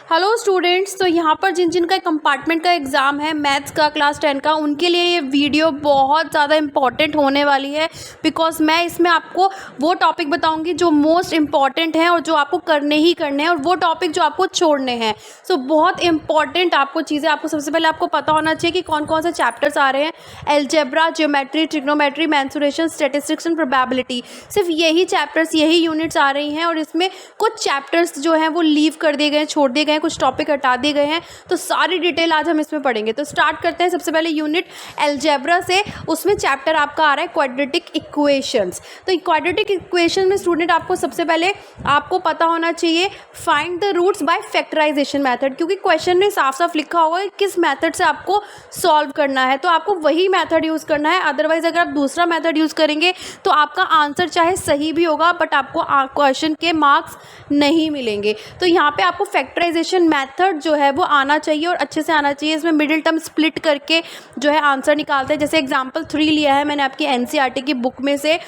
Hello students, तो यहाँ पर जिन जिन का कंपार्टमेंट का एग्ज़ाम है मैथ्स का क्लास 10 का, उनके लिए ये वीडियो बहुत ज़्यादा इम्पॉर्टेंट होने वाली है। बिकॉज मैं इसमें आपको वो टॉपिक बताऊंगी जो मोस्ट इम्पॉर्टेंट हैं और जो आपको करने ही करने हैं, और वो टॉपिक जो आपको छोड़ने हैं। सो बहुत इंपॉर्टेंट आपको चीज़ें, आपको सबसे पहले आपको पता होना चाहिए कि कौन कौन से चैप्टर्स आ रहे हैं। Algebra, geometry, trigonometry, mensuration, statistics and probability, सिर्फ यही चैप्टर्स, यही यूनिट्स आ रही हैं। और इसमें कुछ चैप्टर्स जो हैं वो लीव कर दिए गए, छोड़ दिए गए, कुछ टॉपिक हटा दिए गए हैं। तो सारी डिटेल आज हम इसमें पढ़ेंगे। तो स्टार्ट करते हैं सबसे पहले यूनिट एलजेब्रा से। उसमें चैप्टर आपका आ रहा है क्वाड्रेटिक इक्वेशंस। तो क्वाड्रेटिक इक्वेशन में स्टूडेंट आपको सबसे पहले आपको पता होना चाहिए find the roots by factorization method, क्योंकि क्वेश्चन में साफ साफ लिखा होगा कि किस मेथड से आपको सॉल्व करना है। तो आपको वही मेथड यूज़ करना है। अदरवाइज अगर आप दूसरा मेथड यूज़ करेंगे तो आपका आंसर चाहे सही भी होगा बट आपको क्वेश्चन के मार्क्स नहीं मिलेंगे। तो यहाँ पे आपको फैक्टराइजेशन मेथड जो है वो आना चाहिए और अच्छे से आना चाहिए। इसमें मिडिल टर्म स्प्लिट करके जो है आंसर निकालते हैं। जैसे एग्जांपल 3 लिया है मैंने आपकी एनसीईआरटी की बुक में से,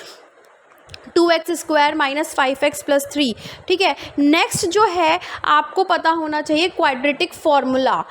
2x² - 5x + 3। ठीक है, नेक्स्ट जो है आपको पता होना चाहिए quadratic formula,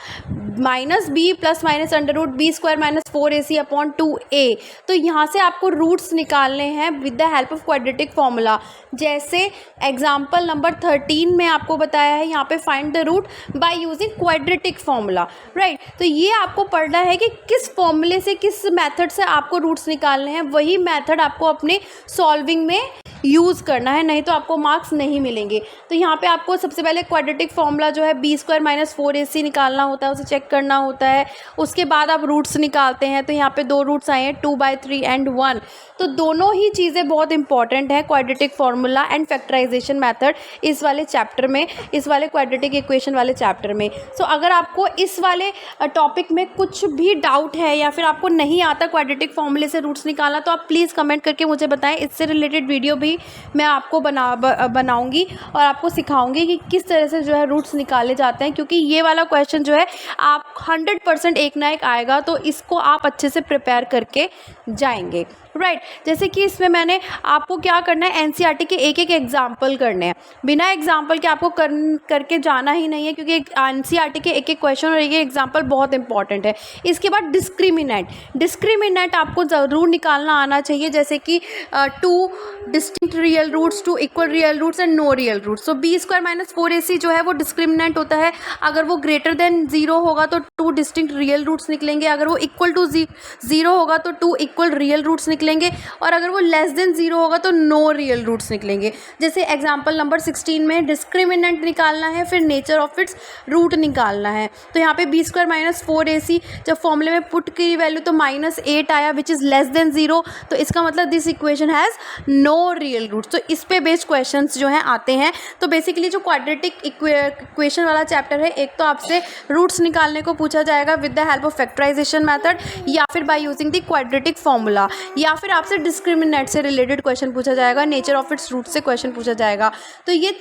-b + -√b² - 4ac/2a। तो यहाँ से आपको रूट्स निकालने हैं with the help of quadratic formula. जैसे एग्जाम्पल नंबर 13 में आपको बताया है यहाँ पे find the root by using quadratic formula, right. तो ये आपको पढ़ना है कि किस फॉर्मूले से, किस मेथड से आपको रूट्स निकालने हैं। वही मेथड आपको अपने सॉल्विंग में यूज़ करना है, नहीं तो आपको मार्क्स नहीं मिलेंगे। तो यहाँ पे आपको सबसे पहले क्वाड्रेटिक फॉर्मूला जो है b² - 4ac निकालना होता है, उसे चेक करना होता है। उसके बाद आप रूट्स निकालते हैं। तो यहाँ पे 2 रूट्स आए हैं, 2/3 एंड 1। तो दोनों ही चीज़ें बहुत इंपॉर्टेंट है, quadratic formula and factorization method, इस वाले चैप्टर में, इस वाले क्वाड्रेटिक इक्वेशन वाले चैप्टर में। सो अगर आपको इस वाले टॉपिक में कुछ भी डाउट है या फिर आपको नहीं आता क्वाड्रेटिक फॉर्मूले से रूट्स निकालना, तो आप प्लीज़ कमेंट करके मुझे बताएं। इससे रिलेटेड वीडियो भी मैं आपको बनाऊंगी और आपको सिखाऊंगी कि किस तरह से जो है रूट्स निकाले जाते हैं। क्योंकि ये वाला क्वेश्चन जो है आप 100% एक ना एक आएगा, तो इसको आप अच्छे से प्रिपेयर करके जाएंगे, राइट। जैसे कि इसमें मैंने आपको क्या करना है, एनसीईआरटी के एक एक एग्जाम्पल करने हैं। बिना एग्जाम्पल के आपको करके जाना ही नहीं है, क्योंकि एनसीईआरटी के एक एक क्वेश्चन और एक एक एग्जाम्पल बहुत इंपॉर्टेंट है। इसके बाद डिस्क्रिमिनेंट आपको ज़रूर निकालना आना चाहिए। जैसे कि 2 distinct real roots, 2 equal real roots and no real roots. तो b² - 4ac जो है वो डिस्क्रिमिनेंट होता है। अगर वो ग्रेटर देन 0 होगा तो 2 डिस्टिंक्ट रियल रूट्स निकलेंगे। अगर वो इक्वल टू 0 होगा तो 2 इक्वल रियल रूट्स निकलेंगे। और अगर वो लेस देन 0 होगा तो नो रियल रूट्स निकलेंगे। जैसे एग्जाम्पल नंबर 16 में डिस्क्रिमिनेंट निकालना है, फिर नेचर ऑफ इट्स रूट निकालना है। तो यहाँ पे b² - 4ac जब फॉर्मूले में पुट की वैल्यू तो -8 आया, विच इज़ लेस देन 0। तो इसका मतलब this equation has no real roots. तो इस पे बेस्ड क्वेश्चंस जो हैं आते हैं। तो बेसिकली जो क्वाड्रेटिक इक्वेशन वाला चैप्टर है, एक तो आपसे रूट्स निकालने को पूछा जाएगा with the help of factorization method, या फिर by using the quadratic formula, या फिर आपसे डिस्क्रिमिनेंट से रिलेटेड क्वेश्चन पूछा जाएगा, नेचर ऑफ इट्स रूट से क्वेश्चन पूछा जाएगा। तो ये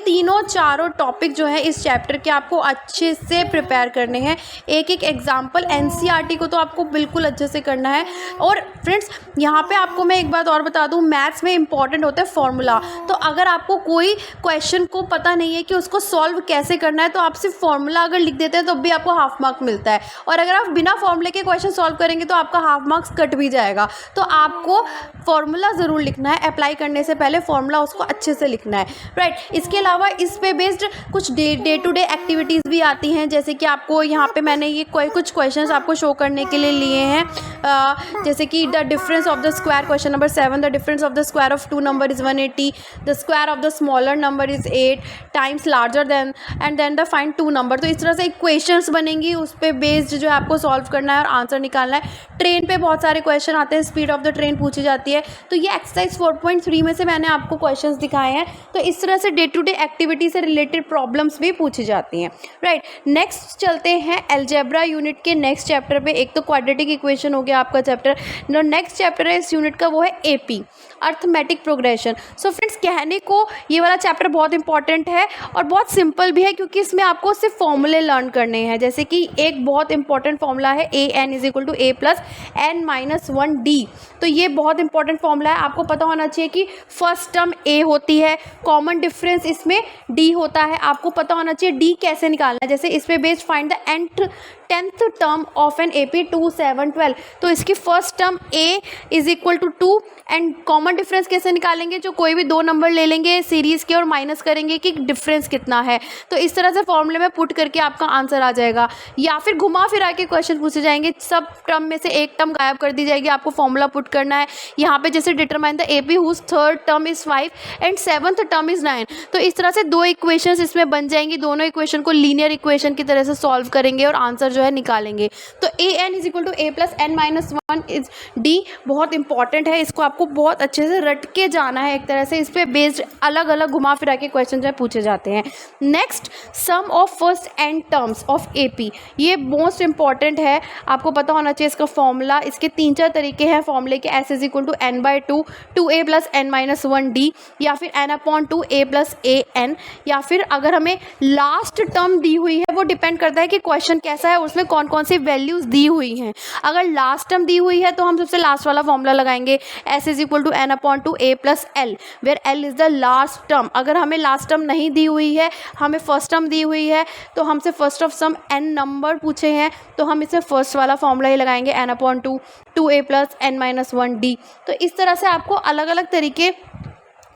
चारों टॉपिक जो है इस चैप्टर के आपको अच्छे से प्रिपेयर करने हैं। एक एक एग्जाम्पल एनसीईआरटी को तो आपको बिल्कुल अच्छे से करना है। और फ्रेंड्स, यहाँ पे आपको मैं एक बात और बता दूँ, मैथ्स में इंपॉर्टेंट होता है फॉर्मूला। तो अगर आपको कोई क्वेश्चन को पता नहीं है कि उसको सॉल्व कैसे करना है, तो आप सिर्फ फॉर्मूला अगर लिख देते हैं तो भी आपको हाफ मार्क मिलता है। और अगर आप बिना फॉर्मूले के क्वेश्चन सॉल्व करेंगे तो आपका हाफ मार्क्स कट भी जाएगा। तो आपको फॉर्मूला ज़रूर लिखना है, अप्लाई करने से पहले फॉर्मूला उसको अच्छे से लिखना है, राइट। इसके अलावा इस पे बेस्ड कुछ डे टू डे एक्टिविटीज़ भी आती हैं। जैसे कि आपको यहाँ पे मैंने ये कुछ क्वेश्चंस आपको शो करने के लिए लिए हैं। जैसे कि the difference of the square, question number 7, the difference of the square of 2 number is 180, the square of the smaller number is 8 times larger than and then the find 2 number. तो इस तरह से इक्वेशंस बनेंगी, उस पर based जो है आपको सॉल्व करना है और आंसर निकालना है। ट्रेन पे बहुत सारे क्वेश्चन आते हैं, स्पीड ऑफ द ट्रेन पूछी जाती है। तो ये एक्सरसाइज 4.3 में से मैंने आपको क्वेश्चंस दिखाए हैं। तो इस तरह से डे टू डे एक्टिविटी से रिलेटेड प्रॉब्लम्स भी पूछी जाती हैं, राइट। नेक्स्ट चलते हैं एलजेब्रा यूनिट के नेक्स्ट चैप्टर पे। एक तो क्वाड्रेटिक इक्वेशन हो गया आपका चैप्टर। नेक्स्ट चैप्टर है इस यूनिट का, वो है AP. Arithmetic progression. So friends, कहने को ये वाला चैप्टर बहुत इंपॉर्टेंट है और बहुत सिंपल भी है, क्योंकि इसमें आपको सिर्फ फॉर्मूले लर्न करने हैं। जैसे कि एक बहुत इंपॉर्टेंट फॉर्मूला है an = a + n-1d। तो ये बहुत इंपॉर्टेंट फॉर्मूला है, आपको पता होना चाहिए कि फर्स्ट टर्म a होती है, कॉमन डिफरेंस इसमें d होता है। आपको पता होना चाहिए d कैसे निकालना है। जैसे इसमें based find the 10th term of an AP 2, 7, 12। तो इसकी first term a = 2 and common difference कैसे निकालेंगे, जो कोई भी दो नंबर ले लेंगे सीरीज़ के और माइनस करेंगे कि डिफरेंस कितना है। तो इस तरह से फॉर्मूले में पुट करके आपका आंसर आ जाएगा। या फिर घुमा फिरा के क्वेश्चन पूछे जाएंगे, सब टर्म में से एक टर्म गायब कर दी जाएगी, आपको फॉर्मूला पुट करना है। यहाँ पे जैसे determine the AP whose third term is 5 and 7th term is 9। तो इस तरह से दो इक्वेशंस इसमें बन जाएंगी, दोनों इक्वेशन को लीनियर इक्वेशन की तरह से सॉल्व करेंगे और आंसर जो है निकालेंगे। तो an = a + n-1 is d बहुत इंपॉर्टेंट है, इसको आपको बहुत अच्छे से रट के जाना है। एक तरह से इस पे बेस्ड अलग अलग घुमा फिरा के क्वेश्चन जो है पूछे जाते हैं। Next, sum of first n terms of AP, ये मोस्ट इंपॉर्टेंट है, आपको पता होना चाहिए इसका फॉर्मूला। इसके 3-4 तरीके हैं फॉर्मूले के, s = n/2 2a + n-1d, या फिर n/2 a + an, या फिर अगर हमें लास्ट टर्म दी हुई है, वो डिपेंड करता है कि क्वेश्चन कैसा है, उसमें कौन कौन सी वैल्यूज दी हुई हैं। अगर लास्ट टर्म दी हुई है तो हम सबसे लास्ट वाला फॉर्मूला लगाएंगे, s = n/2 a + l, where l is the last term. अगर हमें लास्ट टर्म नहीं दी हुई है, हमें फर्स्ट टर्म दी हुई है, तो हमसे first of sum n number पूछे हैं, तो हम इसे फर्स्ट वाला फॉर्मूला ही लगाएंगे, n/2 2a + n-1d। तो इस तरह से आपको अलग अलग तरीके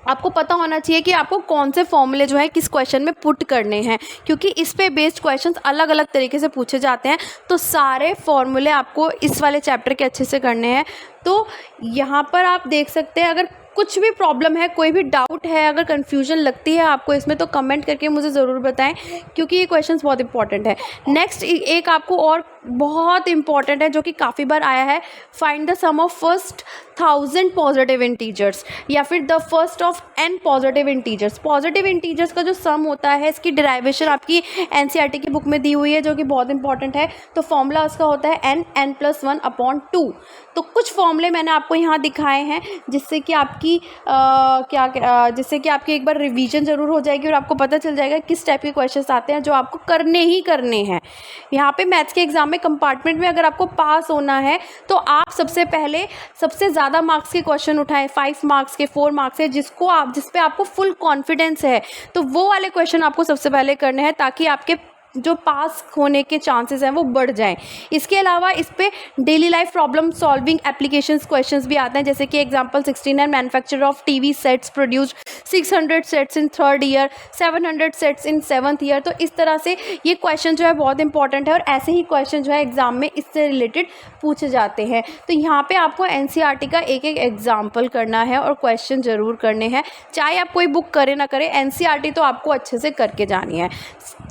आपको पता होना चाहिए कि आपको कौन से फॉर्मूले जो है किस क्वेश्चन में पुट करने हैं, क्योंकि इस पे बेस्ड क्वेश्चंस अलग अलग तरीके से पूछे जाते हैं। तो सारे फॉर्मूले आपको इस वाले चैप्टर के अच्छे से करने हैं। तो यहाँ पर आप देख सकते हैं, अगर कुछ भी प्रॉब्लम है, कोई भी डाउट है, अगर कन्फ्यूजन लगती है आपको इसमें, तो कमेंट करके मुझे ज़रूर बताएं, क्योंकि ये क्वेश्चंस बहुत इंपॉर्टेंट है। नेक्स्ट एक आपको और बहुत इंपॉर्टेंट है, जो कि काफ़ी बार आया है, find the sum of first 1000 positive integers, या फिर the first of n positive integers. Positive integers का जो सम होता है, इसकी डिराइवेशन आपकी NCERT की बुक में दी हुई है, जो कि बहुत इंपॉर्टेंट है। तो फॉर्मूला उसका होता है n+1/2। तो कुछ फॉर्मूले मैंने आपको यहाँ दिखाए हैं, जिससे कि आपकी जिससे कि आपकी एक बार रिवीजन ज़रूर हो जाएगी और आपको पता चल जाएगा किस टाइप के क्वेश्चंस आते हैं जो आपको करने ही करने हैं। यहाँ पे मैथ्स के एग्जाम में कंपार्टमेंट में अगर आपको पास होना है, तो आप सबसे पहले सबसे ज़्यादा मार्क्स के क्वेश्चन उठाएं, 5 मार्क्स के, 4 मार्क्स के, जिस पे आपको फुल कॉन्फिडेंस है, तो वो वाले क्वेश्चन आपको सबसे पहले करने हैं, ताकि आपके जो पास होने के चांसेस हैं वो बढ़ जाएं। इसके अलावा इस पे daily life problem solving applications questions भी आते हैं, जैसे कि example 69 manufacturer of TV sets produced 600 sets in 3rd year, 700 sets in 7th year. तो इस तरह से ये क्वेश्चन जो है बहुत इंपॉर्टेंट है, और ऐसे ही क्वेश्चन जो है एग्जाम में इससे रिलेटेड पूछे जाते हैं। तो यहाँ पे आपको NCERT का एक एक एग्जाम्पल करना है और क्वेश्चन ज़रूर करने हैं, चाहे आप कोई बुक करें ना करें, NCERT तो आपको अच्छे से करके जानी है।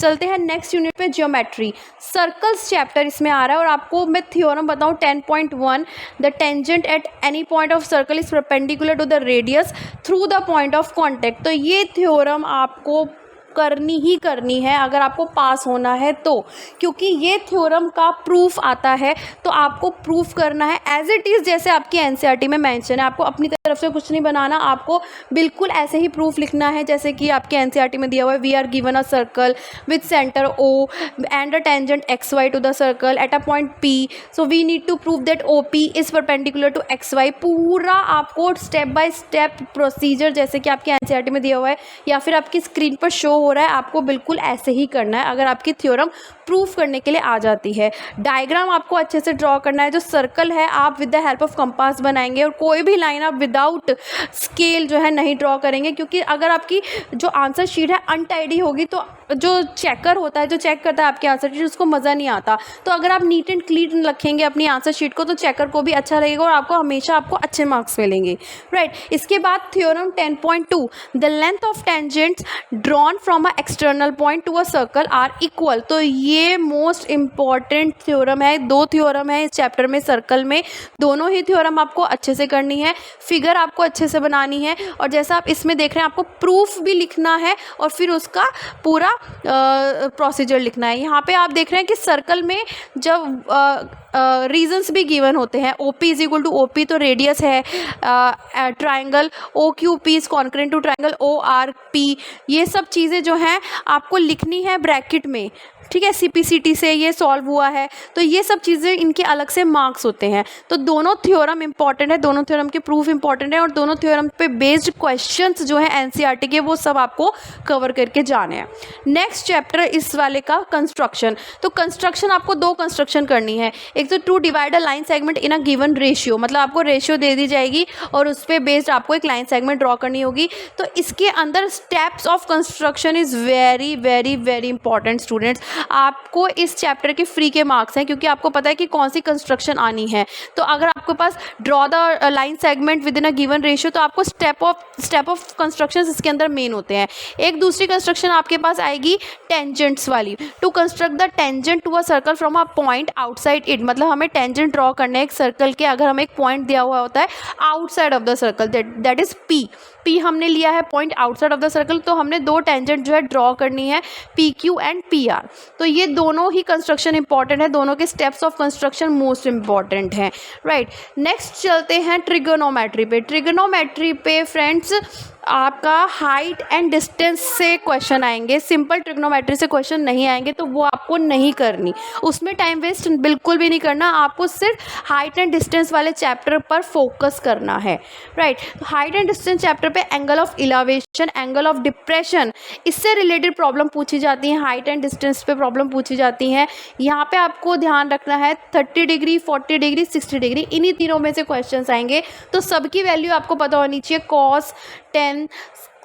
चलते हैं नेक्स्ट यूनिट पे, ज्योमेट्री। सर्कल्स चैप्टर इसमें आ रहा है, और आपको मैं थ्योरम बताऊं 10.1, the tangent at any point of circle is perpendicular to the radius through the point of contact. तो ये थ्योरम आपको करनी ही करनी है अगर आपको पास होना है तो, क्योंकि ये थ्योरम का प्रूफ आता है, तो आपको प्रूफ करना है एज इट इज़, जैसे आपकी NCERT में मेंशन है। आपको अपनी तरफ से कुछ नहीं बनाना, आपको बिल्कुल ऐसे ही प्रूफ लिखना है जैसे कि आपके NCERT में दिया हुआ है। We are given a circle with centre O and a tangent XY to the circle at a point P, so we need to prove that OP is perpendicular to XY। पूरा आपको step by step procedure, जैसे कि आपके NCERT में दिया हुआ है या फिर आपकी स्क्रीन पर शो हो रहा है, आपको बिल्कुल ऐसे ही करना है अगर आपकी थ्योरम प्रूफ करने के लिए आ जाती है। डायग्राम आपको अच्छे से ड्रॉ करना है। जो सर्कल है आप with the help of compass बनाएंगे, और कोई भी लाइन आप विदाउट स्केल जो है नहीं ड्रॉ करेंगे, क्योंकि अगर आपकी जो आंसर शीट है अनटाइडी होगी तो जो चेकर होता है, जो चेक करता है आपकी आंसर शीट, उसको मज़ा नहीं आता। तो अगर आप नीट एंड क्लीन रखेंगे अपनी आंसर शीट को, तो चेकर को भी अच्छा लगेगा और आपको हमेशा अच्छे मार्क्स मिलेंगे, राइट। इसके बाद theorem 10.2, the length of tangents drawn from a external point to a circle are equal. तो ये मोस्ट इंपॉर्टेंट थ्योरम है। 2 थ्योरम है इस चैप्टर में, सर्कल में। दोनों ही थ्योरम आपको अच्छे से करनी है, फिगर आपको अच्छे से बनानी है, और जैसा आप इसमें देख रहे हैं आपको प्रूफ भी लिखना है और फिर उसका पूरा प्रोसीजर लिखना है। यहाँ पे आप देख रहे हैं कि सर्कल में जब रीजंस भी गिवन होते हैं। OP is equal to OP तो रेडियस है triangle, OQP is concurrent to triangle ORP। ये सब चीज़ें जो हैं आपको लिखनी है ब्रैकेट में, ठीक है। CPCT से ये सॉल्व हुआ है, तो ये सब चीज़ें इनके अलग से मार्क्स होते हैं। तो दोनों थ्योरम इंपॉर्टेंट है, दोनों थ्योरम के प्रूफ इंपॉर्टेंट है और दोनों थ्योरम पे बेस्ड क्वेश्चंस जो है NCERT के वो सब आपको कवर करके जाने हैं। नेक्स्ट चैप्टर इस वाले का कंस्ट्रक्शन। तो कंस्ट्रक्शन आपको 2 कंस्ट्रक्शन करनी है। एक तो to divide a line segment in a given ratio, मतलब आपको रेशियो दे दी जाएगी और उस पर बेस्ड आपको एक लाइन सेगमेंट ड्रॉ करनी होगी। तो इसके अंदर steps of construction is very very very important students. आपको इस चैप्टर के फ्री के मार्क्स हैं क्योंकि आपको पता है कि कौन सी कंस्ट्रक्शन आनी है। तो अगर आपके पास draw the line segment within a given ratio, तो आपको स्टेप ऑफ कंस्ट्रक्शंस इसके अंदर मेन होते हैं। एक दूसरी कंस्ट्रक्शन आपके पास आएगी टेंजेंट्स वाली। To construct the tangent to a circle from a point outside it, मतलब हमें टेंजेंट ड्रॉ करना है एक सर्कल के, अगर हमें एक पॉइंट दिया हुआ होता है outside of the circle, that is P हमने लिया है point outside of the circle, तो हमने 2 टेंजेंट जो है ड्रॉ करनी है PQ एंड PR। तो ये दोनों ही कंस्ट्रक्शन इंपॉर्टेंट है, दोनों के steps of construction most important हैं, राइट। नेक्स्ट चलते हैं ट्रिगोनोमेट्री पे। ट्रिगोनोमेट्री पे फ्रेंड्स आपका हाइट एंड डिस्टेंस से क्वेश्चन आएंगे, सिंपल ट्रिग्नोमेट्री से क्वेश्चन नहीं आएंगे, तो वो आपको नहीं करनी, उसमें टाइम वेस्ट बिल्कुल भी नहीं करना। आपको सिर्फ हाइट एंड डिस्टेंस वाले चैप्टर पर फोकस करना है, right. Height and distance chapter पे angle of elevation, angle of depression, इससे रिलेटेड प्रॉब्लम पूछी जाती हैं, हाइट एंड डिस्टेंस पे प्रॉब्लम पूछी जाती हैं। यहाँ पे आपको ध्यान रखना है 30 डिग्री, 40 डिग्री, 60 डिग्री, इन्हीं तीनों में से क्वेश्चंस आएंगे। तो सबकी वैल्यू आपको पता होनी चाहिए।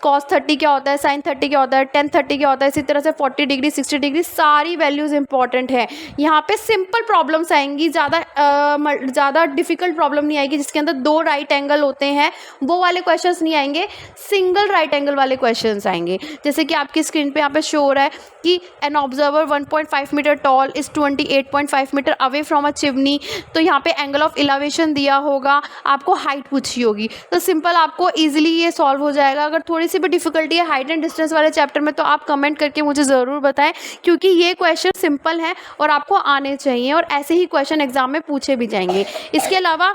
cos 30 क्या होता है, sin 30 क्या होता है, tan 30 क्या होता है, इसी तरह से 40 डिग्री, 60 डिग्री, सारी वैल्यूज इंपॉर्टेंट है। यहाँ पे सिंपल प्रॉब्लम्स आएंगी, ज़्यादा डिफिकल्ट प्रॉब्लम नहीं आएगी जिसके अंदर 2 राइट एंगल होते हैं, वो वाले क्वेश्चंस नहीं आएंगे, सिंगल राइट एंगल वाले क्वेश्चंस आएंगे। जैसे कि आपकी स्क्रीन पे यहाँ पे शो हो रहा है कि an observer 1.5 metre tall is 28.5 metre away from a chimney, तो यहाँ पे एंगल ऑफ इलेवेशन दिया होगा, आपको हाइट पूछी होगी, तो सिंपल आपको ईजिली ये सॉल्व हो जाएगा। अगर थोड़ी सी भी डिफिकल्टी है हाइट एंड डिस्टेंस वाले चैप्टर में, तो आप कमेंट करके मुझे ज़रूर बताएं, क्योंकि ये क्वेश्चन सिंपल है और आपको आने चाहिए और ऐसे ही क्वेश्चन एग्जाम में पूछे भी जाएंगे। इसके अलावा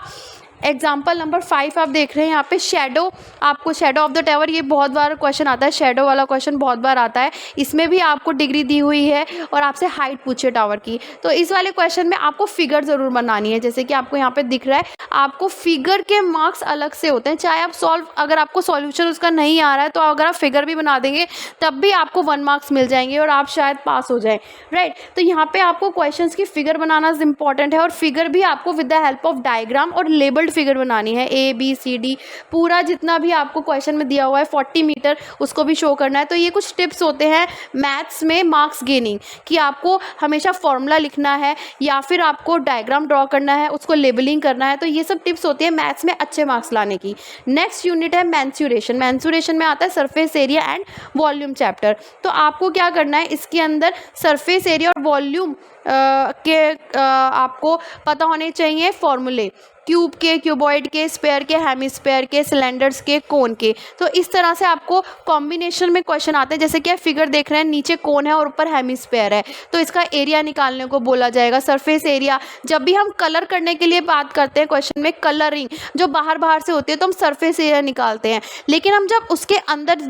एग्जाम्पल नंबर 5 आप देख रहे हैं यहाँ पे शेडो, आपको शेडो ऑफ द टावर, ये बहुत बार क्वेश्चन आता है, शेडो वाला क्वेश्चन बहुत बार आता है। इसमें भी आपको डिग्री दी हुई है और आपसे हाइट पूछे टावर की, तो इस वाले क्वेश्चन में आपको फिगर ज़रूर बनानी है। जैसे कि आपको यहाँ पे दिख रहा है, आपको फिगर के मार्क्स अलग से होते हैं, चाहे आप अगर आपको सॉल्यूशन उसका नहीं आ रहा है, तो अगर आप फिगर भी बना देंगे तब भी आपको 1 मार्क्स मिल जाएंगे और आप शायद पास हो जाएं, राइट। तो यहाँ पे आपको क्वेश्चंस की फिगर बनाना इंपॉर्टेंट है और फिगर भी आपको with the help of diagram और लेबल्ड फिगर बनानी है, ABCD पूरा जितना भी आपको क्वेश्चन में दिया हुआ है 40 मीटर, उसको भी शो करना है। तो ये कुछ टिप्स होते हैं मैथ्स में मार्क्स गेनिंग, कि आपको हमेशा फॉर्मूला लिखना है या फिर आपको डायग्राम ड्रॉ करना है, उसको लेबलिंग करना है, तो ये सब टिप्स होती है मैथ्स में अच्छे मार्क्स लाने की। नेक्स्ट यूनिट है मेंसुरेशन। मेंसुरेशन में आता है surface area and volume chapter. तो आपको क्या करना है, इसके अंदर सरफेस एरिया और वॉल्यूम आपको पता होने चाहिए फॉर्मूले, क्यूब के, क्यूबॉइड के, स्पेयर के, हेमिस्फेयर के, सिलेंडर्स के, कोन के। तो इस तरह से आपको कॉम्बिनेशन में क्वेश्चन आते हैं। जैसे कि आप फिगर देख रहे हैं, नीचे कोन है और ऊपर हेमिस्फेयर है, तो इसका एरिया निकालने को बोला जाएगा, सरफेस एरिया। जब भी हम कलर करने के लिए बात करते हैं क्वेश्चन में, कलरिंग जो बाहर से होती है, तो हम सरफेस एरिया निकालते हैं, लेकिन हम जब उसके अंदर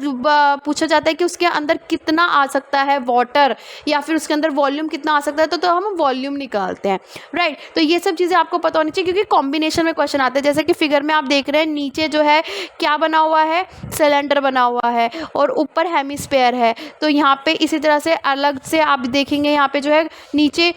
पूछा जाता है कि उसके अंदर कितना आ सकता है वाटर या फिर उसके अंदर वॉल्यूम कितना आ सकता है, तो हम वॉल्यूम निकालते हैं, राइट। तो ये सब चीज़ें आपको पता होनी चाहिए, क्योंकि कॉम्बिनेशन में क्वेश्चन आते हैं। जैसे कि फिगर में आप देख रहे हैं, नीचे जो है क्या बना हुआ है, सिलेंडर बना हुआ है और ऊपर हेमिस्फेयर है। तो यहाँ पे इसी तरह से अलग से आप देखेंगे, यहाँ पे जो है नीचे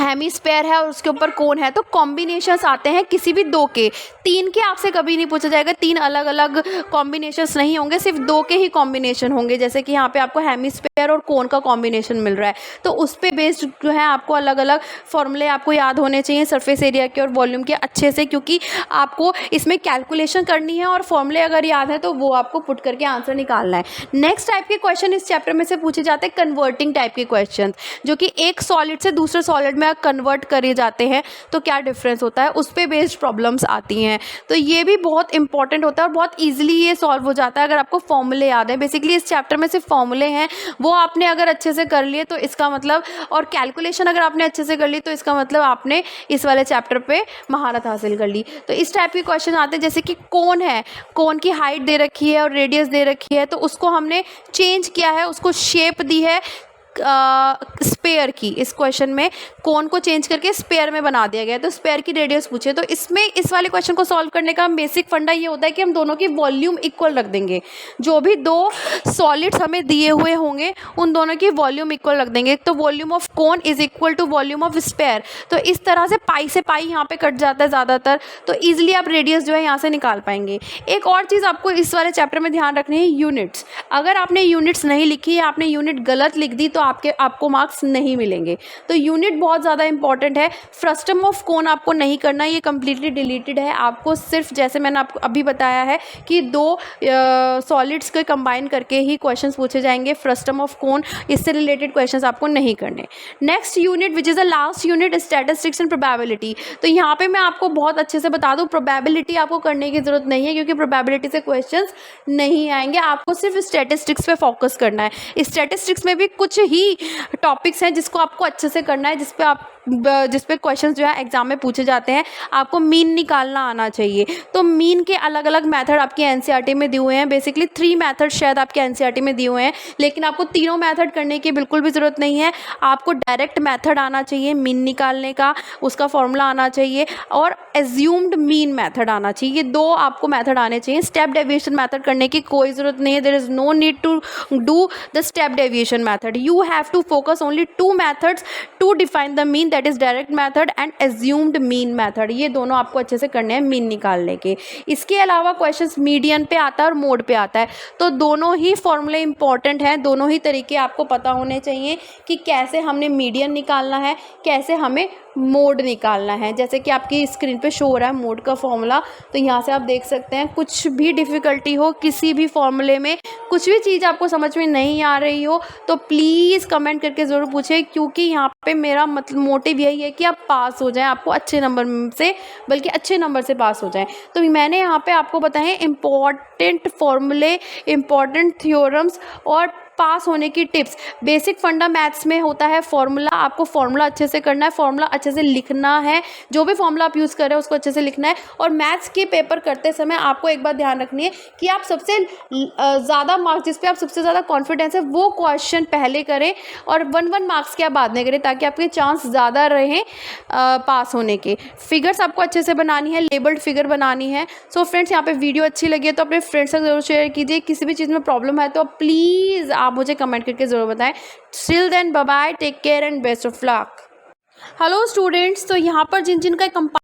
हेमिस्फेयर है और उसके ऊपर कोन है। तो कॉम्बिनेशंस आते हैं किसी भी 2 के, 3 के आपसे कभी नहीं पूछा जाएगा, 3 अलग अलग कॉम्बिनेशंस नहीं होंगे, सिर्फ 2 के ही कॉम्बिनेशन होंगे। जैसे कि यहाँ पे आपको हेमिस्फेयर और कोन का कॉम्बिनेशन मिल रहा है, तो उस पे बेस्ड जो है आपको अलग अलग फॉर्मूले आपको याद होने चाहिए सरफेस एरिया के और वॉल्यूम के अच्छे से, क्योंकि आपको इसमें कैलकुलेशन करनी है और फॉर्मूले अगर याद है तो वो आपको पुट करके आंसर निकालना है। नेक्स्ट टाइप के क्वेश्चन इस चैप्टर में से पूछे जाते हैं कन्वर्टिंग टाइप के क्वेश्चन, जो कि एक सॉलिड से दूसरे सॉलिड में में कन्वर्ट करे जाते हैं तो क्या डिफरेंस होता है, उस पे बेस्ड प्रॉब्लम्स आती हैं। तो ये भी बहुत इंपॉर्टेंट होता है और बहुत ईजिली ये सॉल्व हो जाता है अगर आपको फॉर्मूले याद हैं। बेसिकली इस चैप्टर में सिर्फ फॉर्मूले हैं, वो आपने अगर अच्छे से कर लिए तो इसका मतलब, और कैलकुलेशन अगर आपने अच्छे से कर ली तो इसका मतलब आपने इस वाले चैप्टर पे महारत हासिल कर ली। तो इस टाइप के क्वेश्चन आते हैं, जैसे कि कोन है, कोन की हाइट दे रखी है और रेडियस दे रखी है, तो उसको हमने चेंज किया है, उसको शेप दी है स्पेयर की। इस क्वेश्चन में कोन को चेंज करके स्पेयर में बना दिया गया है, तो स्पेयर की रेडियस पूछे। तो इसमें इस वाले क्वेश्चन को सॉल्व करने का बेसिक फंडा ये होता है कि हम दोनों की वॉल्यूम इक्वल रख देंगे। जो भी दो सॉलिड्स हमें दिए हुए होंगे उन दोनों की वॉल्यूम इक्वल रख देंगे। तो volume of cone is equal to volume of sphere. तो इस तरह से पाई से पाई यहाँ पे कट जाता है ज़्यादातर, तो ईजिली आप रेडियस जो है यहाँ से निकाल पाएंगे। एक और चीज़ आपको इस वाले चैप्टर में ध्यान रखनी है, यूनिट्स। अगर आपने यूनिट्स नहीं लिखी या आपने यूनिट गलत लिख दी तो आपको मार्क्स नहीं मिलेंगे। तो यूनिट बहुत ज़्यादा इंपॉर्टेंट है। फ्रस्टम ऑफ कोन आपको नहीं करना, ये कम्प्लीटली डिलीटेड है। आपको सिर्फ जैसे मैंने आपको अभी बताया है कि दो सॉलिड्स को कंबाइन करके ही क्वेश्चंस पूछे जाएंगे। फ्रस्टम ऑफ कोन, इससे रिलेटेड क्वेश्चंस आपको नहीं करने। Next unit which is the last unit, statistics and probability. तो यहाँ पे मैं आपको बहुत अच्छे से बता दूँ, प्रोबेबिलिटी आपको करने की ज़रूरत नहीं है क्योंकि प्रोबेबिलिटी से क्वेश्चंस नहीं आएंगे। आपको सिर्फ स्टैटिस्टिक्स पे फोकस करना है। स्टैटिस्टिक्स में भी कुछ ही टॉपिक्स हैं जिसको आपको अच्छे से करना है, जिस पे क्वेश्चंस जो है एग्जाम में पूछे जाते हैं। आपको मीन निकालना आना चाहिए। तो मीन के अलग अलग मेथड आपके एनसीईआरटी में दिए हुए हैं। बेसिकली 3 मेथड शायद आपके एनसीईआरटी में दिए हुए हैं, लेकिन आपको तीनों मेथड करने की बिल्कुल भी ज़रूरत नहीं है। आपको डायरेक्ट मेथड आना चाहिए मीन निकालने का, उसका फॉर्मूला आना चाहिए, और एज्यूम्ड मीन मेथड आना चाहिए। ये 2 आपको मेथड आने चाहिए। स्टेप डेविएशन मेथड करने की कोई ज़रूरत नहीं है। There is no need to do the step deviation method. You have to focus only 2 methods to define the mean, that is direct method and assumed mean method. ये दोनों आपको अच्छे से करने हैं मीन निकालने के। इसके अलावा क्वेश्चंस मीडियन पे आता है और मोड पे आता है। तो दोनों ही फॉर्मूले इंपॉर्टेंट हैं, दोनों ही तरीके आपको पता होने चाहिए कि कैसे हमने मीडियन निकालना है, कैसे हमें मोड निकालना है। जैसे कि आपकी स्क्रीन पे शो हो रहा है मोड का फॉर्मूला, तो यहाँ से आप देख सकते हैं। कुछ भी डिफ़िकल्टी हो किसी भी फॉर्मूले में, कुछ भी चीज़ आपको समझ में नहीं आ रही हो तो प्लीज़ कमेंट करके ज़रूर पूछें, क्योंकि यहाँ पे मेरा मतलब मोटिव यही है कि आप पास हो जाएं, आपको अच्छे नंबर से, बल्कि अच्छे नंबर से पास हो जाएं। तो मैंने यहाँ पे आपको बताएं इम्पॉर्टेंट फॉर्मूले, इम्पॉर्टेंट थ्योरम्स और पास होने की टिप्स। बेसिक फंडा मैथ्स में होता है फॉर्मूला। आपको फॉर्मूला अच्छे से करना है, फॉर्मूला अच्छे से लिखना है, जो भी फॉर्मूला आप यूज़ कर रहे हैं उसको अच्छे से लिखना है। और मैथ्स के पेपर करते समय आपको एक बात ध्यान रखनी है कि आप सबसे ज़्यादा मार्क्स, जिस पे आप सबसे ज़्यादा कॉन्फिडेंस है, वो क्वेश्चन पहले करें और 1-1 मार्क्स के आप बाद में करें, ताकि आपके चांस ज़्यादा रहें पास होने के। फिगर्स आपको अच्छे से बनानी है, लेबल्ड फिगर बनानी है। सो फ्रेंड्स, यहाँ पे वीडियो अच्छी लगी है तो अपने फ्रेंड्स से ज़रूर शेयर कीजिए। किसी भी चीज़ में प्रॉब्लम है तो प्लीज़ आप मुझे कमेंट करके ज़रूर बताएं। Till then bye bye, take care and best of luck. Hello students, तो यहाँ पर जिन जिन का